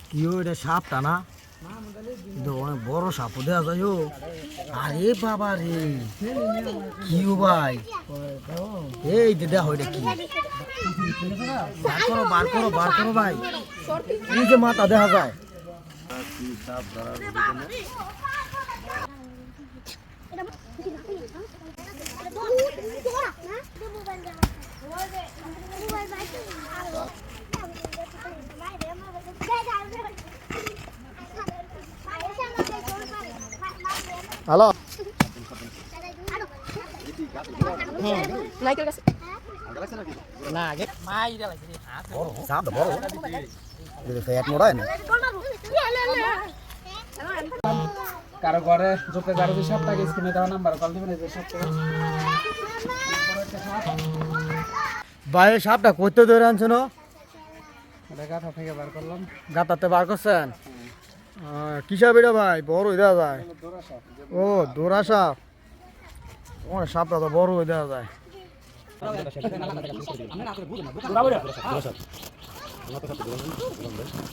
কি এটা সাপটা না অনেক বড় সাপও দেওয়া যায় ও। আরে বাবা রে কি ভাই এই যে দেখো এটা কি বার করো ভাই এই যে মাথা দেখা যায় হ্যালো কারো ঘরে যোগে কারো যে সাপ থাকে স্ক্রিনে দেওয়া নাম্বার কল দিবেন এই যে সাপ ভাই সাপটা করতে ধরে আনছো না এটা গাথা থেকে বার করলাম গাতাতে বার করছেন কি সাপ এটা ভাই বড় হয়ে দেওয়া যায় দোরা সাপ ও দোরা সাপ অনেক সাপটা তো বড় হয়ে দেওয়া যায় আমরা